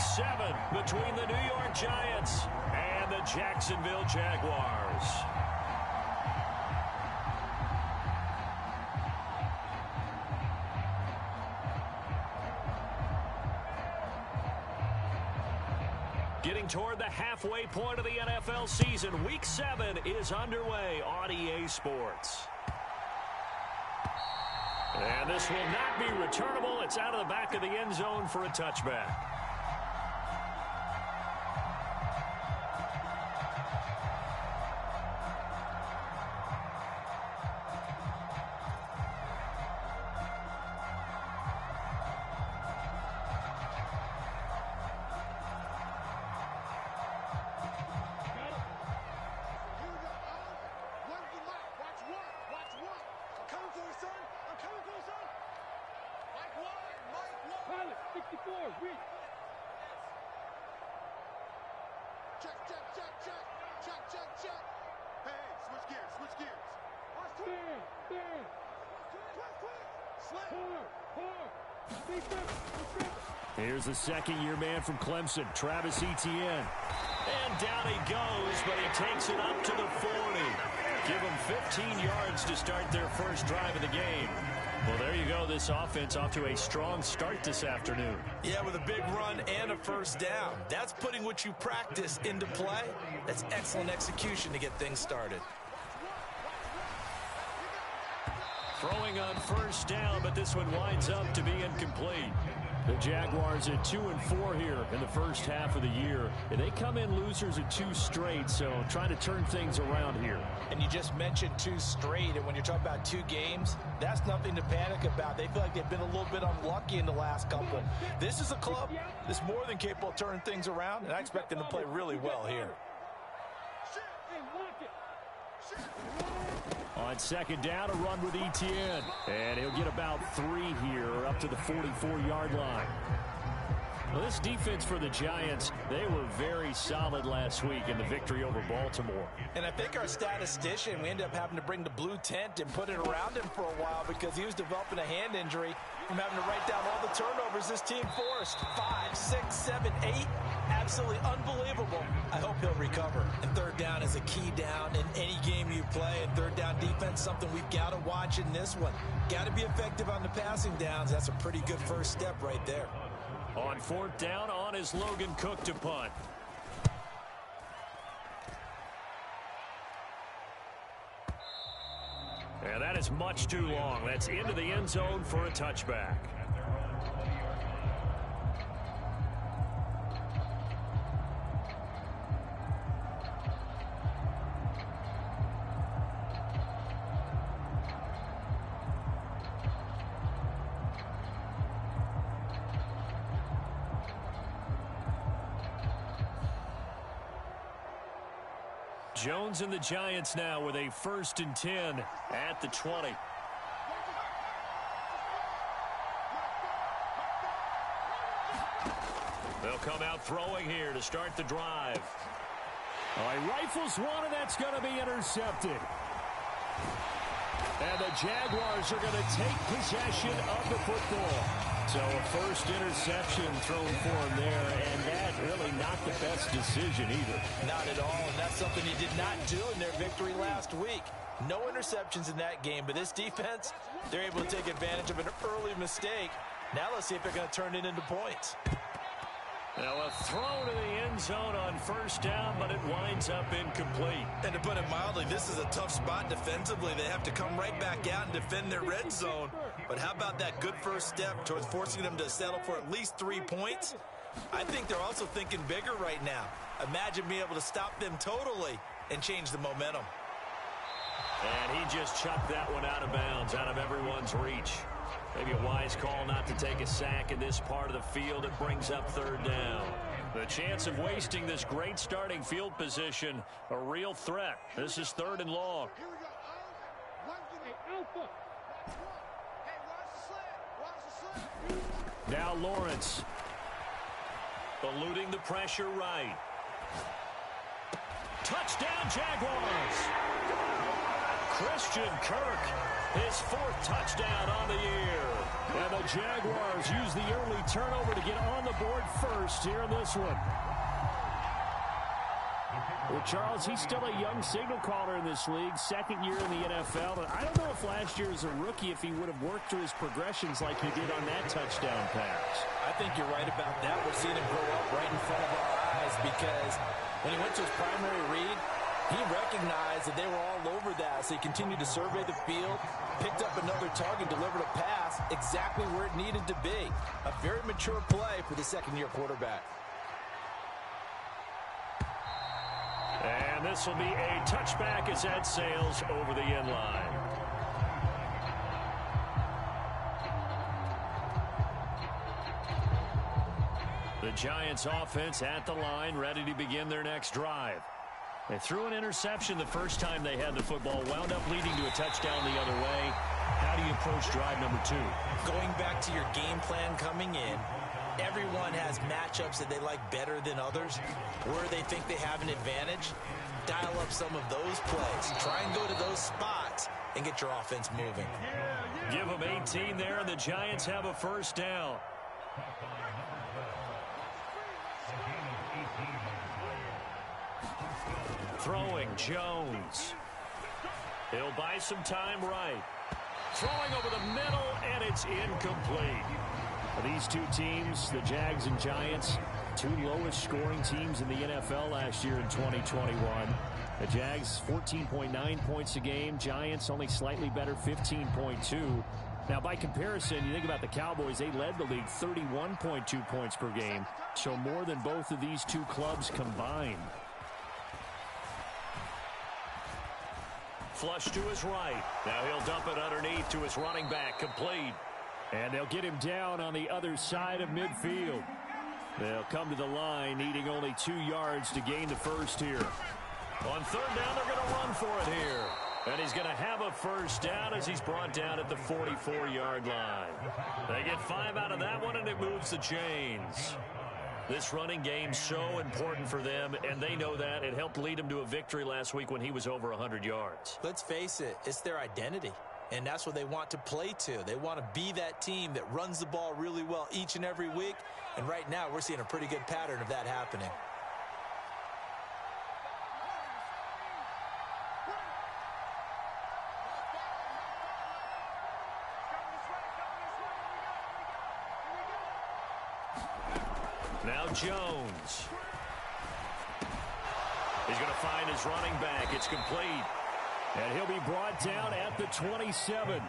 7 between the New York Giants and the Jacksonville Jaguars. Getting toward the halfway point of the NFL season, Week 7 is underway on EA Sports. And this will not be returnable. It's out of the back of the end zone for a touchback. Here's the second-year man from Clemson, Travis Etienne. And down he goes, but he takes it up to the 40. Give him 15 yards to start their first drive of the game. Well, there you go. This offense off to a strong start this afternoon. Yeah, with a big run and a first down. That's putting what you practice into play. That's excellent execution to get things started. Throwing on first down, but this one winds up to be incomplete. The Jaguars at 2-4 here in the first half of the year. And they come in losers of 2 straight, so trying to turn things around here. And you just mentioned 2 straight, and when you're talking about 2 games, that's nothing to panic about. They feel like they've been a little bit unlucky in the last couple. This is a club that's more than capable of turning things around, and I expect them to play really well here. On second down, a run with Etienne. And he'll get about 3 here up to the 44-yard line. Well, this defense for the Giants, they were very solid last week in the victory over Baltimore. And I think our statistician, we ended up having to bring the blue tent and put it around him for a while because he was developing a hand injury from having to write down all the turnovers this team forced. 5, 6, 7, 8. Absolutely unbelievable. I hope he'll recover. And third down is a key down in any game you play. And third down defense, something we've got to watch in this one. Got to be effective on the passing downs. That's a pretty good first step right there. On fourth down, on is Logan Cook to punt. And that is much too long. That's into the end zone for a touchback. Jones and the Giants now with a 1st and 10 at the 20. They'll come out throwing here to start the drive. All right, rifles one, and that's going to be intercepted. And the Jaguars are going to take possession of the football. So a first interception thrown for him there, and that really not the best decision either. Not at all, and that's something he did not do in their victory last week. No interceptions in that game, but this defense, they're able to take advantage of an early mistake. Now let's see if they're going to turn it into points. Now a throw to the end zone on first down, but it winds up incomplete. And to put it mildly, this is a tough spot defensively. They have to come right back out and defend their red zone. But how about that good first step towards forcing them to settle for at least 3 points? I think they're also thinking bigger right now. Imagine being able to stop them totally and change the momentum. And he just chucked that one out of bounds, out of everyone's reach. Maybe a wise call not to take a sack in this part of the field. It brings up third down. The chance of wasting this great starting field position, a real threat. This is 3rd and long. Now Lawrence. Eluding the pressure right. Touchdown Jaguars. Christian Kirk, his 4th touchdown on the year. And the Jaguars use the early turnover to get on the board first here in this one. Well, Charles, he's still a young signal caller in this league, 2nd year in the NFL. And I don't know if last year as a rookie, if he would have worked through his progressions like he did on that touchdown pass. I think you're right about that. We're seeing him grow up right in front of our eyes because when he went to his primary read, he recognized that they were all over that, so he continued to survey the field, picked up another target, delivered a pass exactly where it needed to be. A very mature play for the 2nd-year quarterback. And this will be a touchback as that sails over the end line. The Giants offense at the line, ready to begin their next drive. They threw an interception the first time they had the football, wound up leading to a touchdown the other way. How do you approach drive number 2? Going back to your game plan coming in, everyone has matchups that they like better than others. Where they think they have an advantage, dial up some of those plays. Try and go to those spots and get your offense moving. Give them 18 there, and the Giants have a 1st down. Throwing Jones. He'll buy some time right. Throwing over the middle, and it's incomplete. These two teams, the Jags and Giants, 2 lowest scoring teams in the NFL last year in 2021. The Jags 14.9 points a game. Giants only slightly better, 15.2. Now, by comparison, you think about the Cowboys, they led the league 31.2 points per game. So more than both of these 2 clubs combined. Flush to his right. Now he'll dump it underneath to his running back, complete. And they'll get him down on the other side of midfield. They'll come to the line, needing only 2 yards to gain the 1st here. On 3rd down, they're going to run for it here. And he's going to have a 1st down as he's brought down at the 44-yard line. They get 5 out of that one, and it moves the chains. This running game so important for them, and they know that. It helped lead them to a victory last week when he was over 100 yards. Let's face it, it's their identity, and that's what they want to play to. They want to be that team that runs the ball really well each and every week, and right now we're seeing a pretty good pattern of that happening. Now Jones. He's going to find his running back. It's complete. And he'll be brought down at the 27.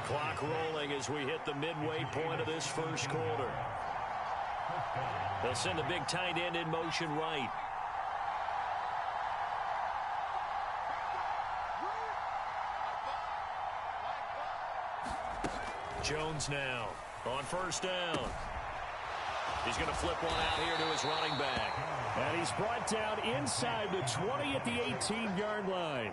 Clock rolling as we hit the midway point of this 1st quarter. They'll send the big tight end in motion right. Jones now on 1st down. He's going to flip one out here to his running back. And he's brought down inside the 20 at the 18-yard line.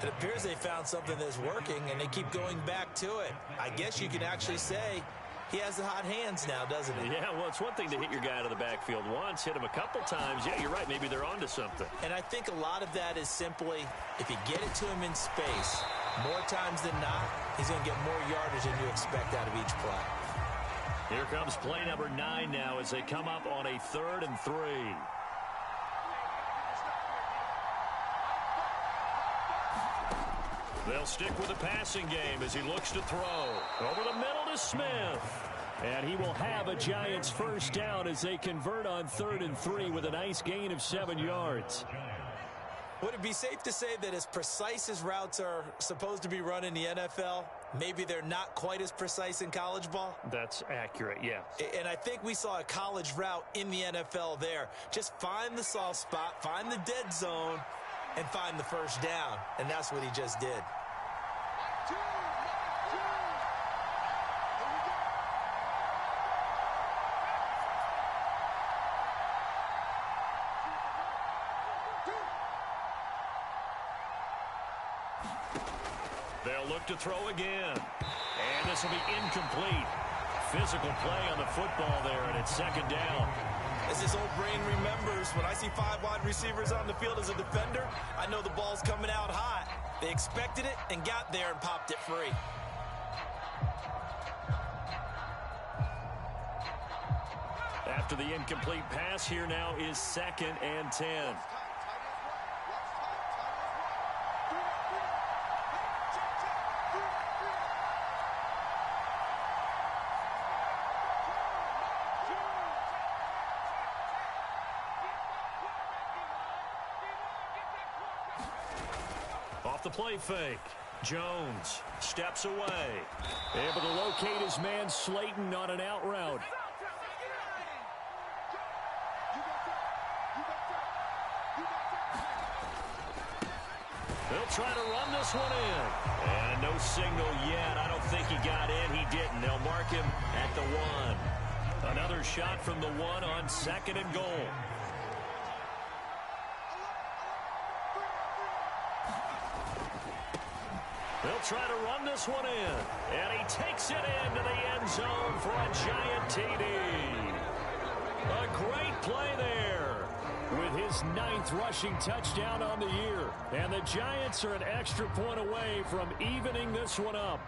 It appears they found something that's working, and they keep going back to it. I guess you can actually say he has the hot hands now, doesn't he? Yeah, well, it's one thing to hit your guy out of the backfield once, hit him a couple times. Yeah, you're right. Maybe they're onto something. And I think a lot of that is simply if you get it to him in space, more times than not, he's going to get more yardage than you expect out of each play. Here comes play number 9 now as they come up on a 3rd and 3. They'll stick with the passing game as he looks to throw. Over the middle to Smith. And he will have a Giants 1st down as they convert on 3rd and 3 with a nice gain of 7 yards. Would it be safe to say that as precise as routes are supposed to be run in the NFL, maybe they're not quite as precise in college ball? That's accurate, yeah. And I think we saw a college route in the NFL there. Just find the soft spot, find the dead zone, and find the 1st down. And that's what he just did. They'll look to throw again. And this will be incomplete. Physical play on the football there, and it's 2nd down. As this old brain remembers, when I see 5 wide receivers on the field as a defender, I know the ball's coming out hot. They expected it and got there and popped it free. After the incomplete pass, here now is 2nd and 10. Off the play fake. Jones steps away. Able to locate his man Slayton on an out route. They'll try to run this one in. And no signal yet. I don't think he got in. He didn't. They'll mark him at the 1. Another shot from the 1 on 2nd and goal. They'll try to run this one in. And he takes it into the end zone for a giant TD. A great play there with his 9th rushing touchdown on the year. And the Giants are an extra point away from evening this one up.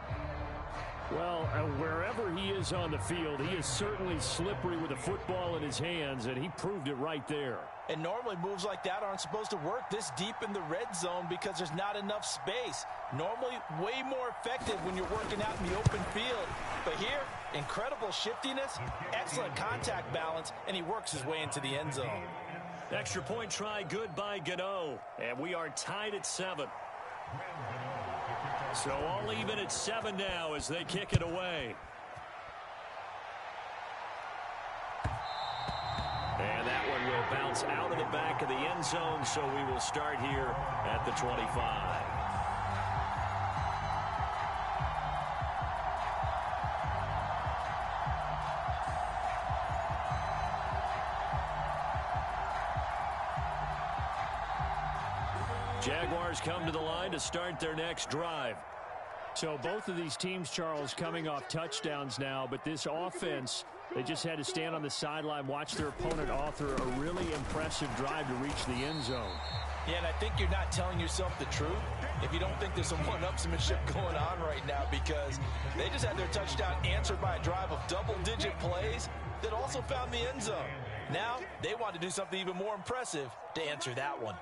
Well, wherever he is on the field, he is certainly slippery with the football in his hands, and he proved it right there. And normally moves like that aren't supposed to work this deep in the red zone because there's not enough space. Normally way more effective when you're working out in the open field. But here, incredible shiftiness, excellent contact balance, and he works his way into the end zone. Extra point try good by Gano, and we are tied at 7. So all even at 7 now as they kick it away. And that one will bounce out of the back of the end zone, so we will start here at the 25. Jaguars come to the line to start their next drive. So both of these teams, Charles, coming off touchdowns now, but this offense, they just had to stand on the sideline, watch their opponent author a really impressive drive to reach the end zone. Yeah, and I think you're not telling yourself the truth if you don't think there's some one-upsmanship going on right now, because they just had their touchdown answered by a drive of double-digit plays that also found the end zone. Now they want to do something even more impressive to answer that one.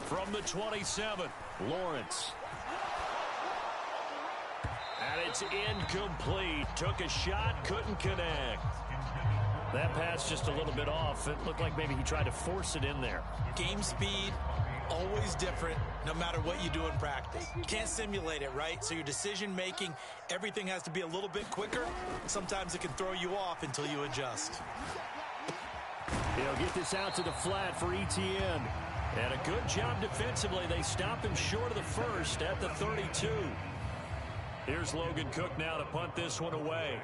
From the 27, Lawrence. And it's incomplete. Took a shot, couldn't connect. That pass just a little bit off. It looked like maybe he tried to force it in there. Game speed, always different, no matter what you do in practice. You can't simulate it, right? So your decision-making, everything has to be a little bit quicker. Sometimes it can throw you off until you adjust. He'll get this out to the flat for Etienne. And a good job defensively. They stop him short of the first at the 32. Here's Logan Cook now to punt this one away.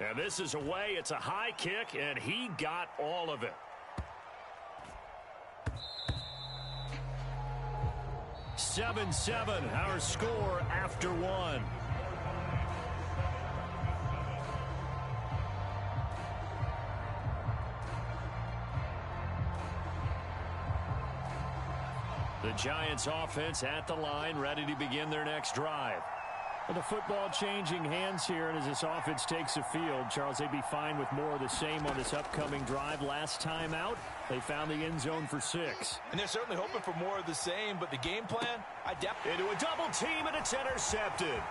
And this is away. It's a high kick, and he got all of it. "7-7", our score after 1. The Giants offense at the line, ready to begin their next drive. Well, the football changing hands here, and as this offense takes the field, Charles, they'd be fine with more of the same on this upcoming drive. Last time out, they found the end zone for 6. And they're certainly hoping for more of the same, but the game plan, into a double team, and it's intercepted.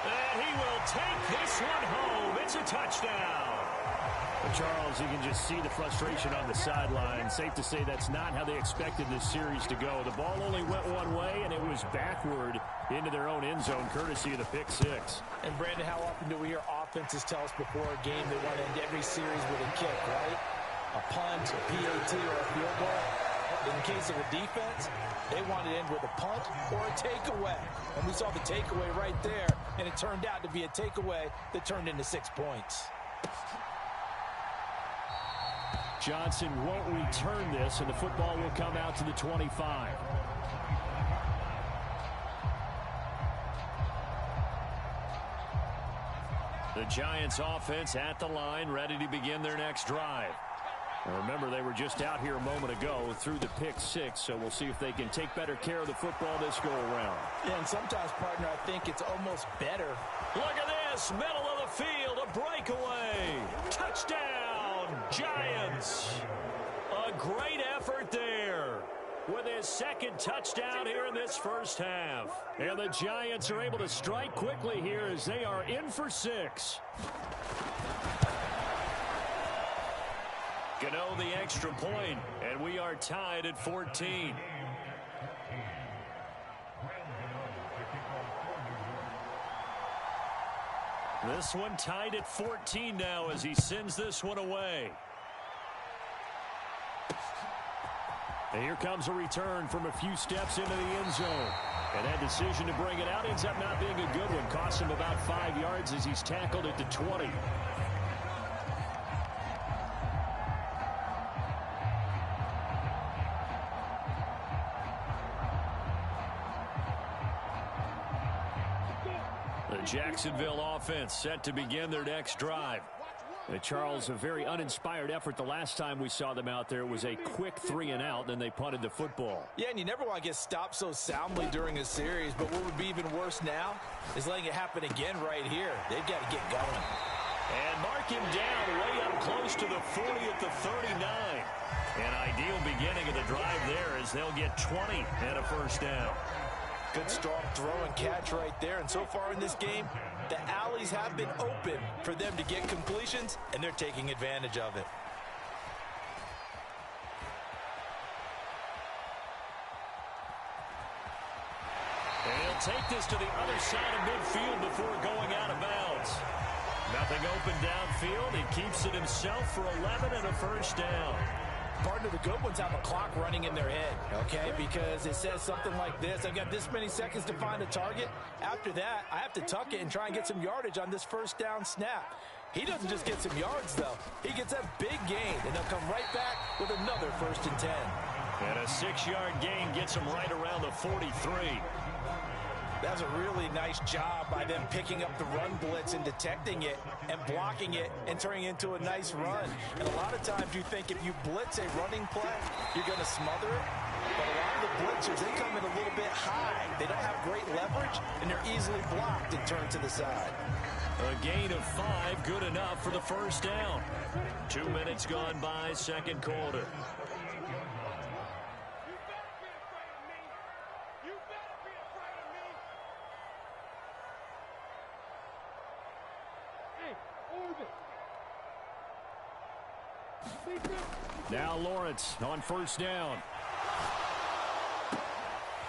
And he will take this one home. It's a touchdown. But Charles, you can just see the frustration on the sideline. Safe to say that's not how they expected this series to go. The ball only went one way, and it was backward into their own end zone, courtesy of the pick 6. And Brandon, how often do we hear offenses tell us before a game they want to end every series with a kick, right? A punt, a PAT, or a field goal. In the case of a defense, they want to end with a punt or a takeaway. And we saw the takeaway right there, and it turned out to be a takeaway that turned into 6 points. Johnson won't return this, and the football will come out to the 25. The Giants offense at the line, ready to begin their next drive. Remember, they were just out here a moment ago through the pick six, so we'll see if they can take better care of the football this go-around. Yeah, and sometimes, partner, I think it's almost better. Look at this, middle of the field, a breakaway. Touchdown, Giants. A great effort there with his second touchdown here in this first half. And the Giants are able to strike quickly here as they are in for 6. Gano the extra point, and we are tied at 14. This one tied at 14 now as he sends this one away. And here comes a return from a few steps into the end zone. And that decision to bring it out ends up not being a good one. Costs him about 5 yards as he's tackled at the 20. The Jacksonville offense set to begin their next drive. Charles, a very uninspired effort the last time we saw them out there. It was a quick 3-and-out, then they punted the football. Yeah, and you never want to get stopped so soundly during a series, but what would be even worse now is letting it happen again right here. They've got to get going. And mark him down way up close to the 40 at the 39. An ideal beginning of the drive there as they'll get 20 and a first down. Good strong throw and catch right there. And so far in this game, the alleys have been open for them to get completions, and they're taking advantage of it. And he'll take this to the other side of midfield before going out of bounds. Nothing open downfield. He keeps it himself for 11 and a first down. Partner, the good ones have a clock running in their head, okay? Because it says something like this: I've got this many seconds to find a target. After that, I have to tuck it and try and get some yardage on this first down snap. He doesn't just get some yards, though. He gets a big gain, and they'll come right back with another 1st and 10. And a 6-yard gain gets him right around the 43. That's a really nice job by them picking up the run blitz and detecting it and blocking it and turning it into a nice run. And a lot of times you think if you blitz a running play, you're going to smother it. But a lot of the blitzers, they come in a little bit high. They don't have great leverage, and they're easily blocked and turned to the side. A gain of 5, good enough for the first down. 2 minutes gone by, second quarter. Now Lawrence on first down.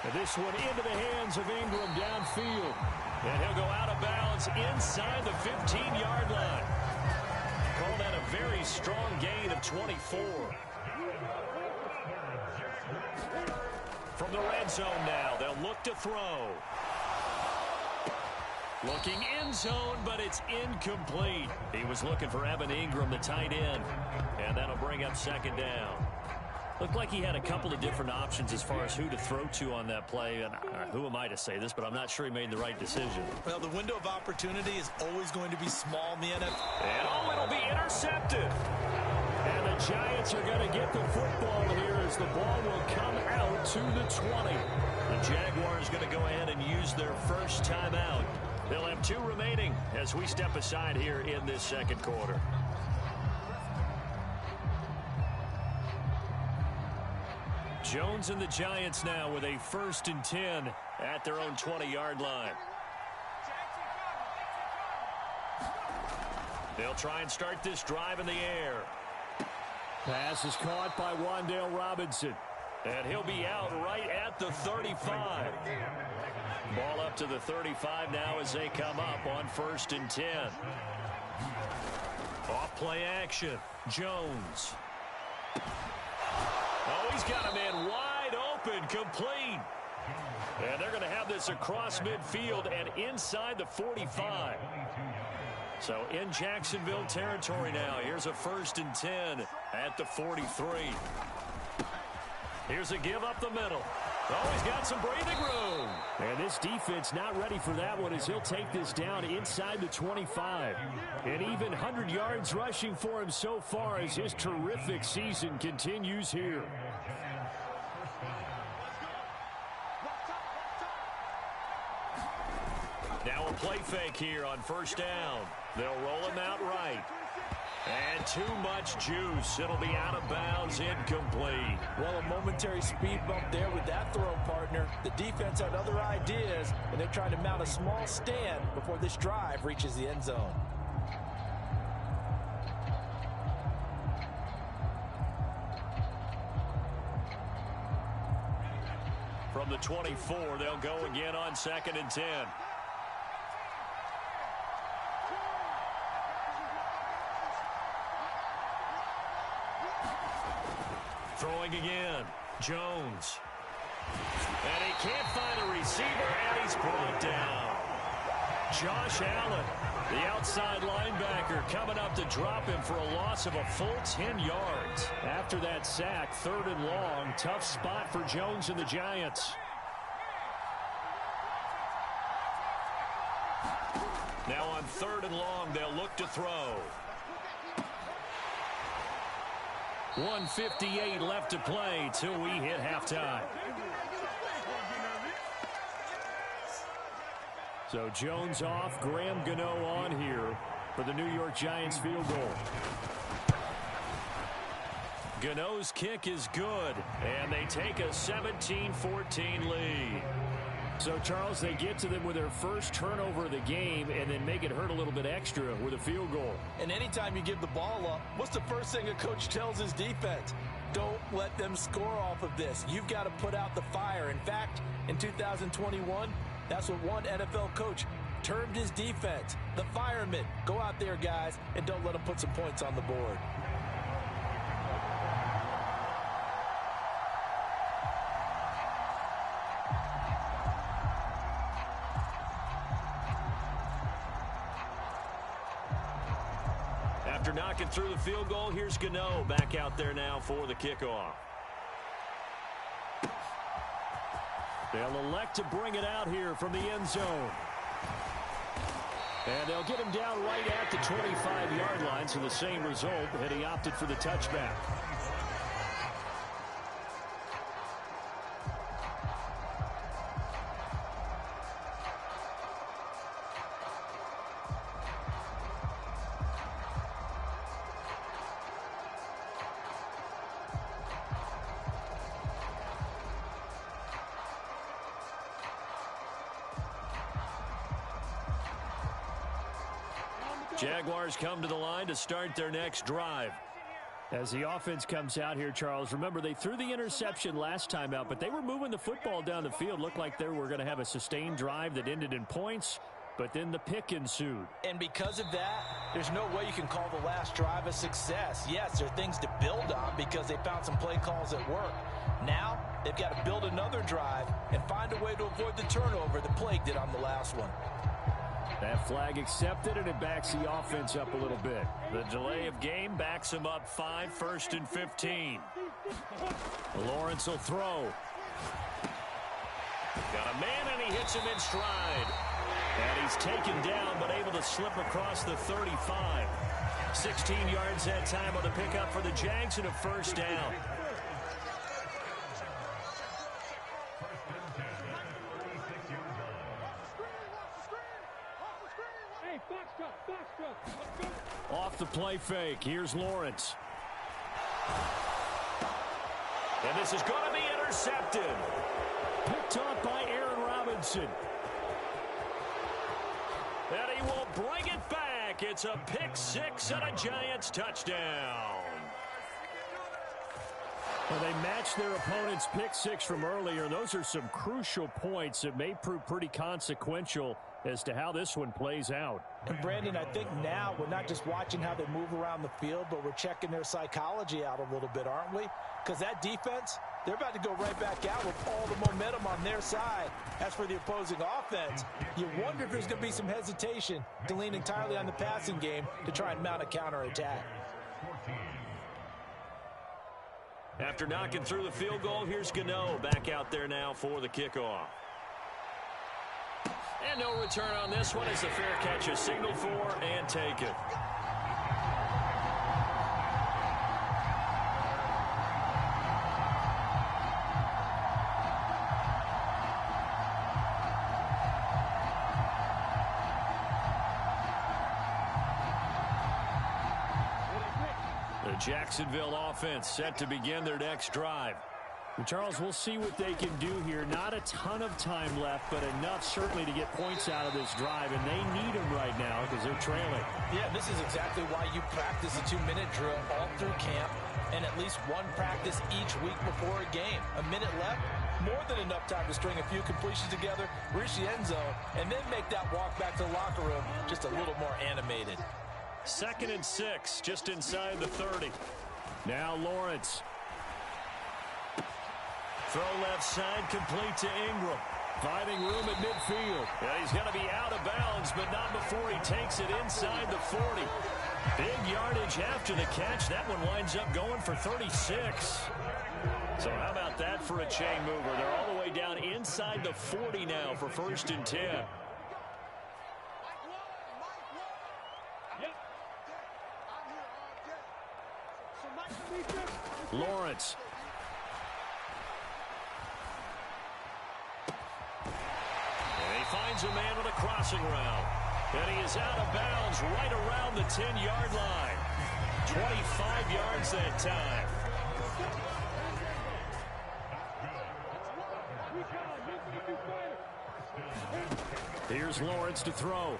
And this one into the hands of Ingram downfield. And he'll go out of bounds inside the 15-yard line. Call that a very strong gain of 24. From the red zone now, they'll look to throw. Looking end zone, but it's incomplete. He was looking for Evan Ingram, the tight end. And that'll bring up second down. Looked like he had a couple of different options as far as who to throw to on that play. And who am I to say this, but I'm not sure he made the right decision. Well, the window of opportunity is always going to be small in the NFL. And it'll be intercepted. And the Giants are going to get the football here as the ball will come out to the 20. The Jaguars going to go ahead and use their first timeout. They'll have 2 remaining as we step aside here in this second quarter. Jones and the Giants now with a 1st and 10 at their own 20-yard line. They'll try and start this drive in the air. Pass is caught by Wan'Dale Robinson. And he'll be out right at the 35. Ball up to the 35 now as they come up on 1st and 10. Off play action. Jones. Oh, he's got him in wide open, complete. And they're going to have this across midfield and inside the 45. So in Jacksonville territory now. Here's a 1st and 10 at the 43. Here's a give up the middle. Oh, he's got some breathing room. And this defense not ready for that one as he'll take this down inside the 25. And even 100 yards rushing for him so far as his terrific season continues here. Now a play fake here on first down. They'll roll him out right. And too much juice. It'll be out of bounds, incomplete. Well, a momentary speed bump there with that throw, partner. The defense had other ideas, and they're trying to mount a small stand before this drive reaches the end zone. From the 24, they'll go again on 2nd and 10. Throwing again, Jones. And he can't find a receiver, and he's pulled down. Josh Allen, the outside linebacker, coming up to drop him for a loss of a full 10 yards. After that sack, 3rd and long, tough spot for Jones and the Giants. Now on 3rd and long, they'll look to throw. 1:58 left to play till we hit halftime. So Jones off, Graham Gano on here for the New York Giants field goal. Gano's kick is good, and they take a 17-14 lead. So, Charles, they get to them with their first turnover of the game and then make it hurt a little bit extra with a field goal. And anytime you give the ball up, what's the first thing a coach tells his defense? Don't let them score off of this. You've got to put out the fire. In fact, in 2021, that's what one NFL coach termed his defense, the firemen. Go out there, guys, and don't let them put some points on the board. After knocking through the field goal, here's Gano back out there now for the kickoff. They'll elect to bring it out here from the end zone. And they'll get him down right at the 25-yard line, so the same result, and he opted for the touchback. Jaguars come to the line to start their next drive. As the offense comes out here, Charles, remember they threw the interception last time out, but they were moving the football down the field. Looked like they were going to have a sustained drive that ended in points, but then the pick ensued. And because of that, there's no way you can call the last drive a success. Yes, there are things to build on because they found some play calls that work. Now, they've got to build another drive and find a way to avoid the turnover that plagued it on the last one. That flag accepted, and it backs the offense up a little bit. The delay of game backs him up 5, 1st and 15. Lawrence will throw. Got a man, and he hits him in stride. And he's taken down, but able to slip across the 35. 16 yards that time on the pickup for the Jags and a first down. Off the play fake. Here's Lawrence. And this is going to be intercepted. Picked off by Aaron Robinson. And he will bring it back. It's a pick six and a Giants touchdown. Well, they matched their opponent's pick six from earlier. Those are some crucial points that may prove pretty consequential as to how this one plays out. And Brandon, I think now we're not just watching how they move around the field, but we're checking their psychology out a little bit, aren't we? Because that defense, they're about to go right back out with all the momentum on their side. As for the opposing offense, you wonder if there's going to be some hesitation to lean entirely on the passing game to try and mount a counterattack. After knocking through the field goal, here's Gano back out there now for the kickoff. And no return on this one as the fair catch is signaled for and taken. The Jacksonville offense set to begin their next drive. Charles, we'll see what they can do here. Not a ton of time left, but enough certainly to get points out of this drive, and they need them right now because they're trailing. Yeah, this is exactly why you practice a 2-minute drill all through camp and at least one practice each week before a game. A minute left, more than enough time to string a few completions together, reach the end zone, and then make that walk back to the locker room just a little more animated. 2nd and 6, just inside the 30. Now Lawrence. Throw left side, complete to Ingram. Finding room at midfield. And he's going to be out of bounds, but not before he takes it inside the 40. Big yardage after the catch. That one winds up going for 36. So how about that for a chain mover? They're all the way down inside the 40 now for 1st and 10. Lawrence. And he finds a man on a crossing route. And he is out of bounds right around the 10-yard line. 25 yards that time. Here's Lawrence to throw.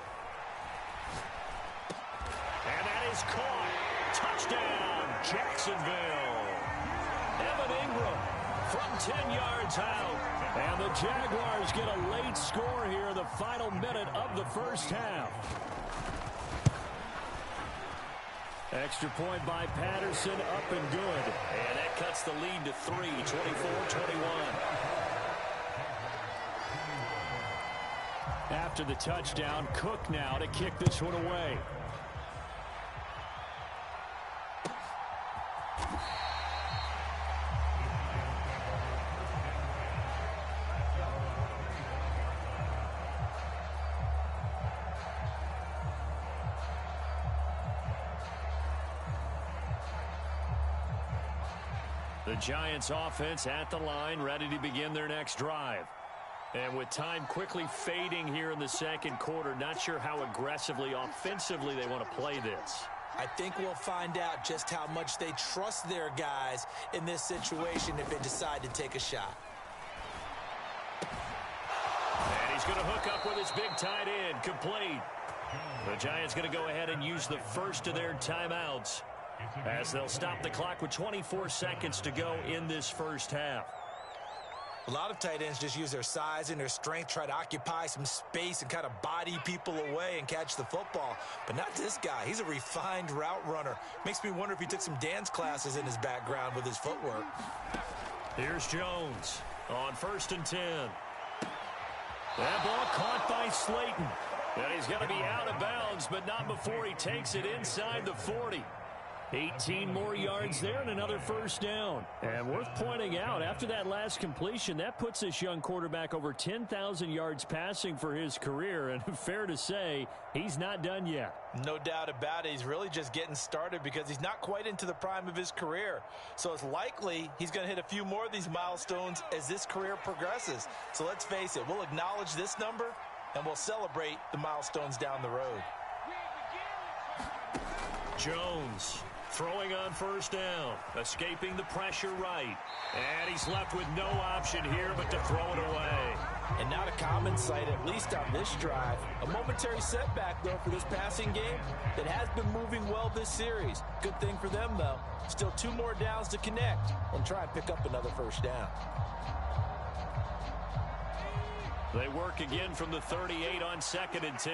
And that is caught. Touchdown, Jacksonville. Evan Ingram from 10 yards out. And the Jaguars get a late score here in the final minute of the first half. Extra point by Patterson, up and good. And that cuts the lead to 3, 24-21. After the touchdown, Cook now to kick this one away. The Giants offense at the line, ready to begin their next drive. And with time quickly fading here in the second quarter, not sure how aggressively, offensively they want to play this. I think we'll find out just how much they trust their guys in this situation if they decide to take a shot. And he's going to hook up with his big tight end, complete. The Giants going to go ahead and use the first of their timeouts as they'll stop the clock with 24 seconds to go in this first half. A lot of tight ends just use their size and their strength, try to occupy some space and kind of body people away and catch the football. But not this guy. He's a refined route runner. Makes me wonder if he took some dance classes in his background with his footwork. Here's Jones on 1st and 10. That ball caught by Slayton. And he's going to be out of bounds, but not before he takes it inside the 40. 18 more yards there and another first down. And worth pointing out, after that last completion, that puts this young quarterback over 10,000 yards passing for his career. And fair to say, he's not done yet. No doubt about it. He's really just getting started because he's not quite into the prime of his career. So it's likely he's going to hit a few more of these milestones as this career progresses. So let's face it, we'll acknowledge this number and we'll celebrate the milestones down the road. Jones throwing on first down, escaping the pressure right. And he's left with no option here but to throw it away. And not a common sight, at least on this drive. A momentary setback, though, for this passing game that has been moving well this series. Good thing for them, though. Still 2 more downs to connect and try and pick up another first down. They work again from the 38 on 2nd and 10.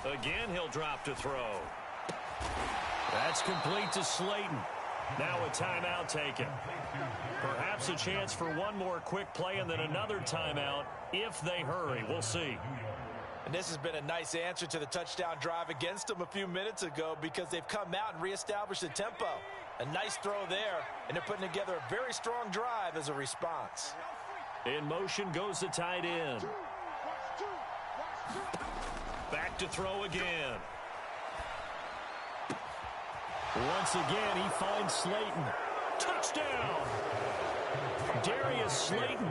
Again, he'll drop to throw. That's complete to Slayton. Now a timeout taken. Perhaps a chance for one more quick play and then another timeout if they hurry. We'll see. And this has been a nice answer to the touchdown drive against them a few minutes ago because they've come out and reestablished the tempo. A nice throw there, and they're putting together a very strong drive as a response. In motion goes the tight end. Back to throw again. Once again, he finds Slayton. Touchdown! Darius Slayton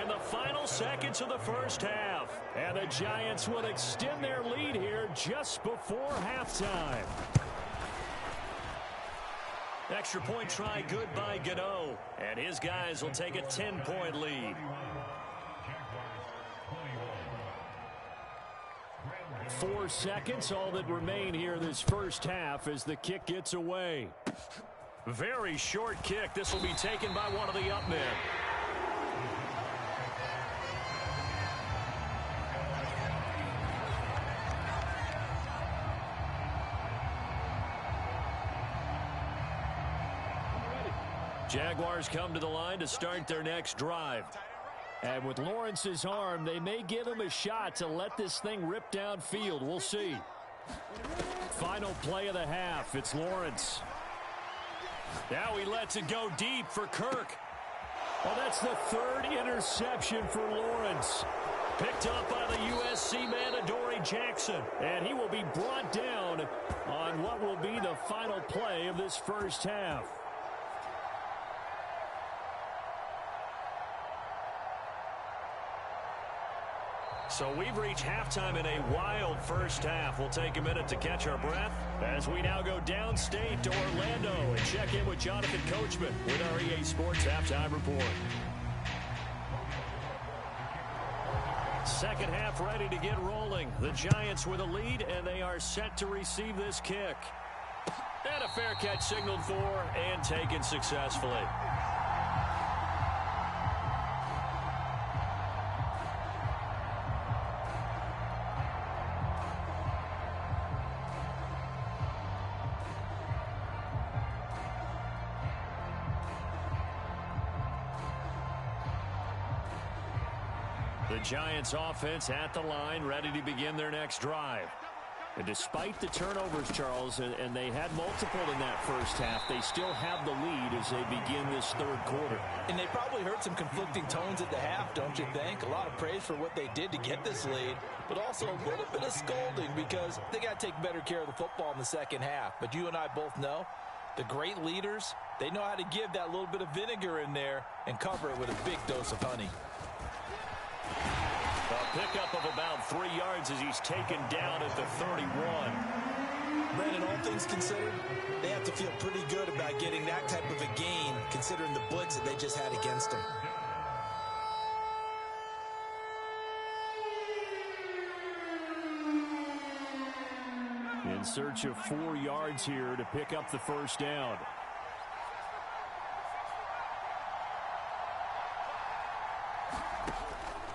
in the final seconds of the first half. And the Giants will extend their lead here just before halftime. Extra point try good by Gano. And his guys will take a 10-point lead. 4 seconds, all that remain here this first half as the kick gets away. Very short kick. This will be taken by one of the up men. Jaguars come to the line to start their next drive. And with Lawrence's arm, they may give him a shot to let this thing rip downfield. We'll see. Final play of the half. It's Lawrence. Now he lets it go deep for Kirk. Well, that's the 3rd interception for Lawrence. Picked up by the USC man, Adoree Jackson. And he will be brought down on what will be the final play of this first half. So we've reached halftime in a wild first half. We'll take a minute to catch our breath as we now go downstate to Orlando and check in with Jonathan Coachman with our EA Sports Halftime Report. Second half ready to get rolling. The Giants with a lead, and they are set to receive this kick. And a fair catch signaled for and taken successfully. The Giants offense at the line, ready to begin their next drive. And despite the turnovers, Charles, and they had multiple in that first half, they still have the lead as they begin this 3rd quarter. And they probably heard some conflicting tones at the half, don't you think? A lot of praise for what they did to get this lead, but also a little bit of scolding because they got to take better care of the football in the second half. But you and I both know the great leaders, they know how to give that little bit of vinegar in there and cover it with a big dose of honey. A pickup of about 3 yards as he's taken down at the 31. Brandon, all things considered, they have to feel pretty good about getting that type of a gain considering the blitz that they just had against them. In search of 4 yards here to pick up the first down.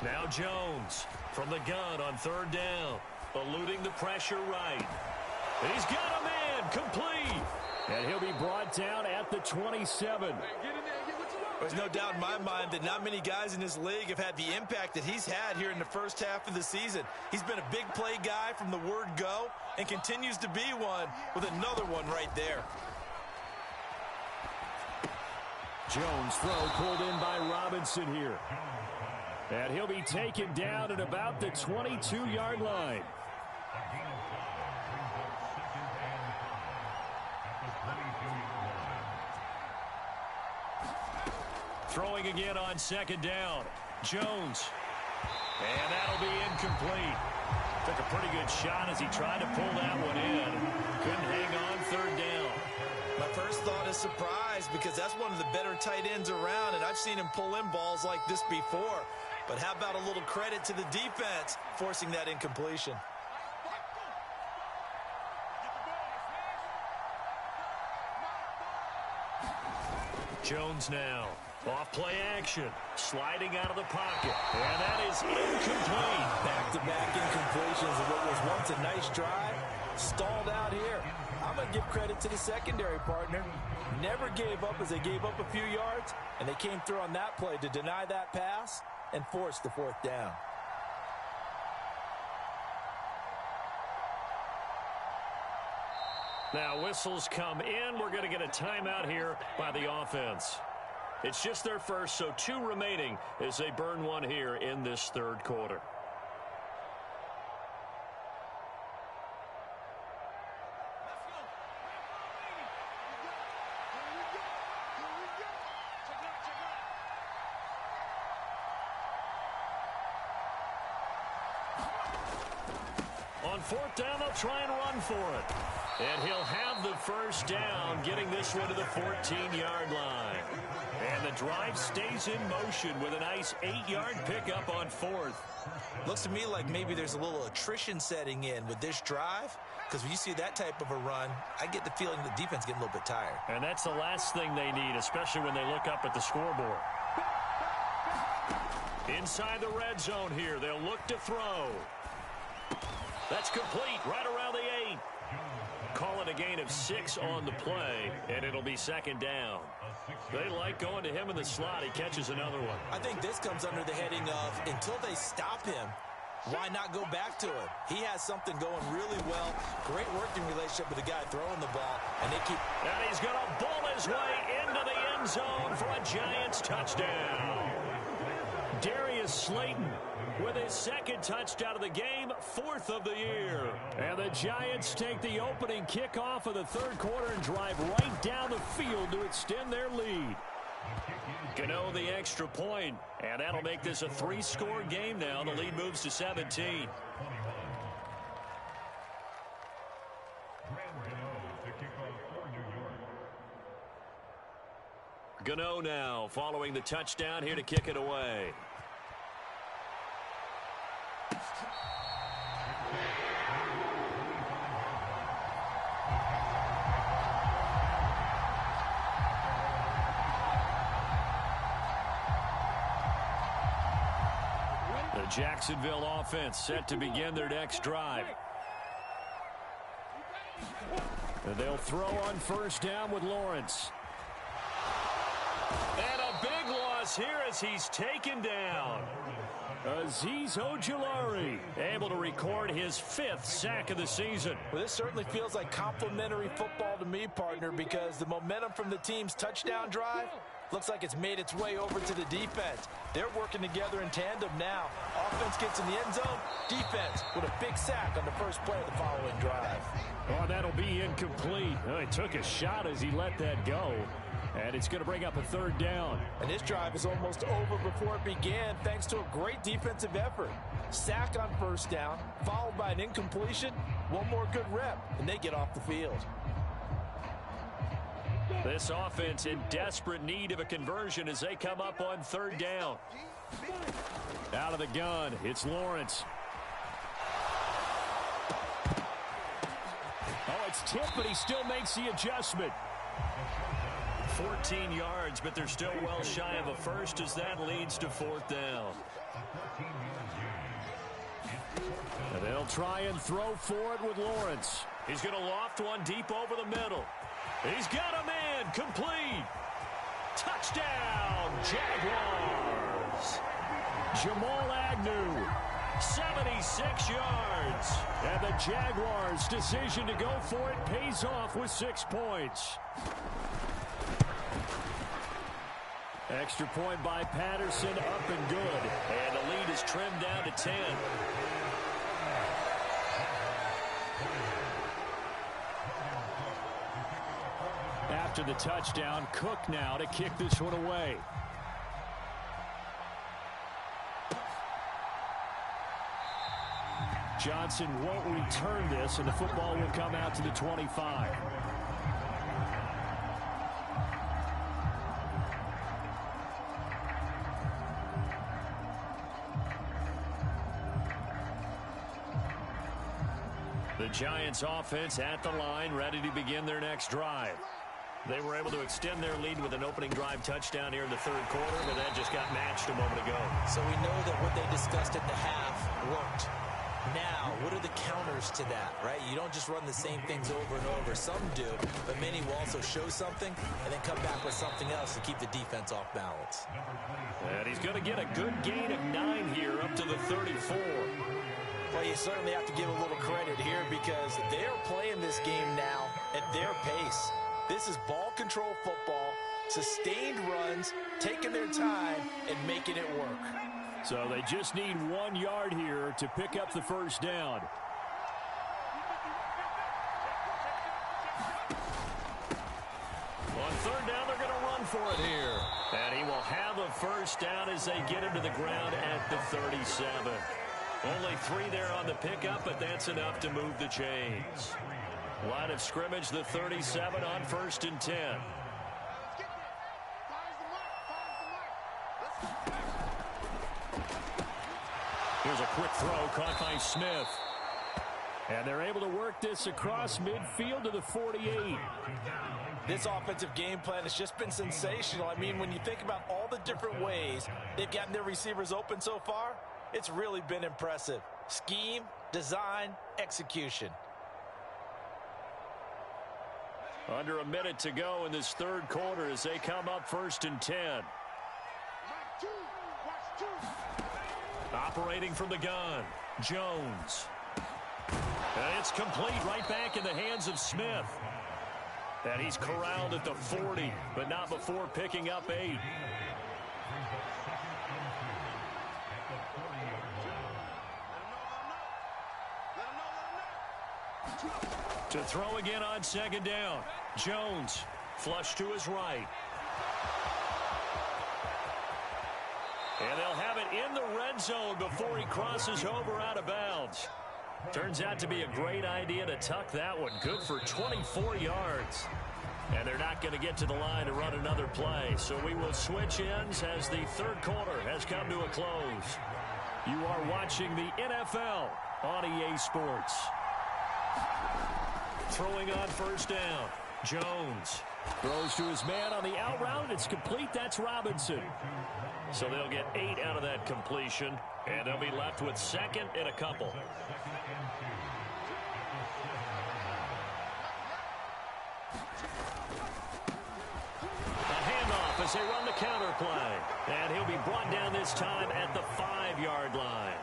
Now Jones from the gun on 3rd down, eluding the pressure right. He's got a man, complete. And he'll be brought down at the 27. There's no doubt in my mind that not many guys in this league have had the impact that he's had here in the first half of the season. He's been a big play guy from the word go and continues to be one with another one right there. Jones throw pulled in by Robinson here. And he'll be taken down at about the 22-yard line. Throwing again on 2nd down. Jones. And that'll be incomplete. Took a pretty good shot as he tried to pull that one in. Couldn't hang on 3rd down. My first thought is surprise because that's one of the better tight ends around, and I've seen him pull in balls like this before. But how about a little credit to the defense forcing that incompletion? Jones now. Off play action. Sliding out of the pocket. And that is incomplete. Back-to-back incompletions of what was once a nice drive. Stalled out here. I'm going to give credit to the secondary partner. Never gave up as they gave up a few yards. And they came through on that play to deny that pass and force the 4th down. Now whistles come in. We're going to get a timeout here by the offense. It's just their first, so 2 remaining as they burn one here in this third quarter. On 4th down, they'll try and run for it. And he'll have the first down, getting this one to the 14-yard line. And the drive stays in motion with a nice 8-yard pickup on 4th. Looks to me like maybe there's a little attrition setting in with this drive, because when you see that type of a run, I get the feeling the defense getting a little bit tired. And that's the last thing they need, especially when they look up at the scoreboard. Inside the red zone here, they'll look to throw. That's complete right around the 8. Call it a gain of 6 on the play, and it'll be 2nd down. They like going to him in the slot. He catches another one. I think this comes under the heading of, until they stop him, why not go back to him? He has something going really well. Great working relationship with the guy throwing the ball, and they keep... And he's going to bull his way into the end zone for a Giants touchdown. Darius Slayton with his 2nd touchdown of the game, 4th of the year. And the Giants take the opening kickoff of the third quarter and drive right down the field to extend their lead. Gano the extra point, and that'll make this a 3-score game now. The lead moves to 17. Gano now following the touchdown here to kick it away. The Jacksonville offense set to begin their next drive. And they'll throw on 1st down with Lawrence. And a big loss here as he's taken down. Azeez Ojulari able to record his 5th sack of the season. Well, this certainly feels like complimentary football to me, partner, because the momentum from the team's touchdown drive looks like it's made its way over to the defense. They're working together in tandem now. Offense gets in the end zone. Defense with a big sack on the first play of the following drive. Oh, that'll be incomplete. Oh, he took a shot as he let that go. And it's going to bring up a 3rd down. And this drive is almost over before it began, thanks to a great defensive effort. Sack on 1st down, followed by an incompletion. One more good rep, and they get off the field. This offense in desperate need of a conversion as they come up on 3rd down. Out of the gun, it's Lawrence. Oh, it's tipped, but he still makes the adjustment. 14 yards, but they're still well shy of a first as that leads to 4th down. And they'll try and throw for it with Lawrence. He's going to loft one deep over the middle. He's got a man complete. Touchdown, Jaguars. Jamal Agnew, 76 yards. And the Jaguars' decision to go for it pays off with 6 points. Extra point by Patterson, up and good. And the lead is trimmed down to 10. After the touchdown, Cook now to kick this one away. Johnson won't return this, and the football will come out to the 25. The Giants offense at the line, ready to begin their next drive. They were able to extend their lead with an opening drive touchdown here in the third quarter, but that just got matched a moment ago. So we know that what they discussed at the half worked. Now, what are the counters to that, right? You don't just run the same things over and over. Some do, but many will also show something and then come back with something else to keep the defense off balance. And he's going to get a good gain of 9 here up to the 34. Well, you certainly have to give a little credit here because they're playing this game now at their pace. This is ball control football, sustained runs, taking their time, and making it work. So they just need 1 yard here to pick up the first down. On third down, they're going to run for it here. And he will have a first down as they get him to the ground at the 37. Only 3 there on the pickup, but that's enough to move the chains. Line of scrimmage, the 37 on 1st and 10. Here's a quick throw caught by Smith. And they're able to work this across midfield to the 48. This offensive game plan has just been sensational. I mean, when you think about all the different ways they've gotten their receivers open so far, it's really been impressive. Scheme, design, execution. Under a minute to go in this third quarter as they come up 1st and 10. Operating from the gun, Jones. And it's complete right back in the hands of Smith. And he's corralled at the 40, but not before picking up 8. To throw again on 2nd down. Jones, flush to his right. And they'll have it in the red zone before he crosses over out of bounds. Turns out to be a great idea to tuck that one. Good for 24 yards. And they're not going to get to the line to run another play. So we will switch ends as the third quarter has come to a close. You are watching the NFL on EA Sports. Throwing on 1st down. Jones throws to his man on the out route. It's complete. That's Robinson. So they'll get 8 out of that completion, and they'll be left with 2nd and a couple. A handoff as they run the counter play. And he'll be brought down this time at the 5-yard line.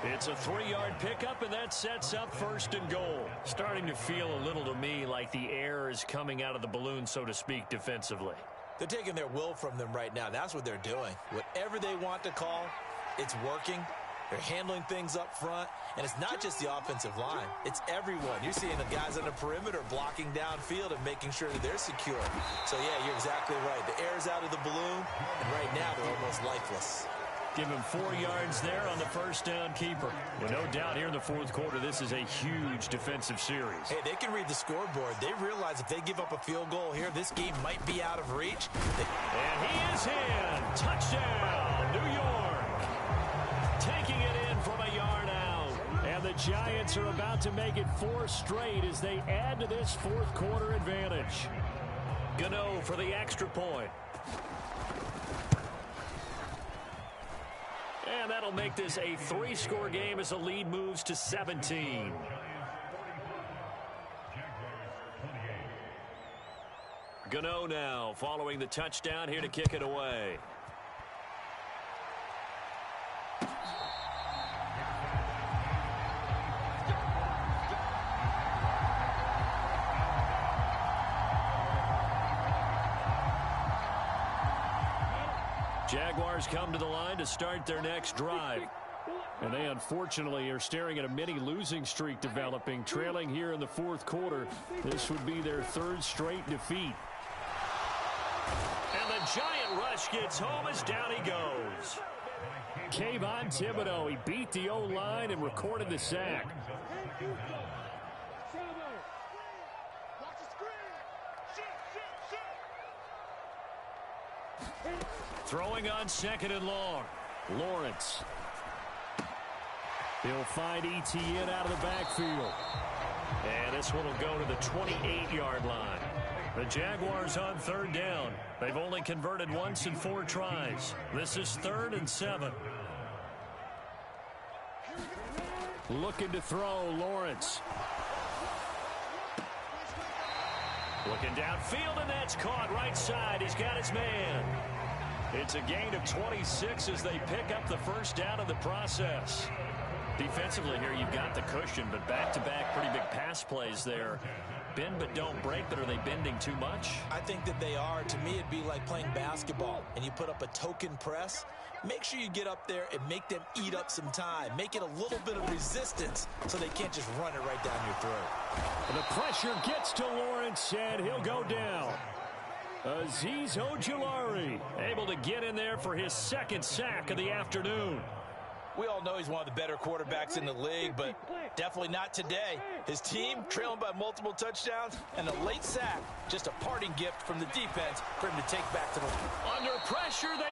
It's a 3-yard pickup, and that sets up 1st and goal. Starting to feel a little to me like the air is coming out of the balloon, so to speak, defensively. They're taking their will from them right now. That's what they're doing. Whatever they want to call, it's working. They're handling things up front. And it's not just the offensive line. It's everyone. You're seeing the guys on the perimeter blocking downfield and making sure that they're secure. So, yeah, you're exactly right. The air's out of the balloon, and right now they're almost lifeless. Give him 4 yards there on the first down keeper. Well, no doubt here in the fourth quarter, this is a huge defensive series. Hey, they can read the scoreboard. They realize if they give up a field goal here, this game might be out of reach. And he is in. Touchdown, New York. Taking it in from a yard out. And the Giants are about to make it 4 straight as they add to this fourth quarter advantage. Gano for the extra point. And that'll make this a 3-score game as the lead moves to 17. Gano now following the touchdown here to kick it away. Jaguars come to the line to start their next drive. And they unfortunately are staring at a mini losing streak developing, trailing here in the fourth quarter. This would be their 3rd straight defeat. And the giant rush gets home as down he goes. Kayvon Thibodeau, he beat the O-line and recorded the sack. Throwing on 2nd and long. Lawrence. He'll find Etienne out of the backfield. And this one will go to the 28-yard line. The Jaguars on 3rd down. They've only converted once in 4 tries. This is 3rd and 7. Looking to throw, Lawrence. Looking downfield, and that's caught right side. He's got his man. It's a gain of 26 as they pick up the first down in the process. Defensively here, you've got the cushion, but back-to-back pretty big pass plays there. bend but don't break, but are they bending too much? I think that they are. To me, it'd be like playing basketball, and you put up a token press. Make sure you get up there and make them eat up some time. Make it a little bit of resistance so they can't just run it right down your throat. The pressure gets to Lawrence, and he'll go down. Azeez Ojulari able to get in there for his second sack of the afternoon. We all know he's one of the better quarterbacks in the league, but definitely not today. His team trailing by multiple touchdowns, and a late sack, just a parting gift from the defense for him to take back to the... Under pressure, they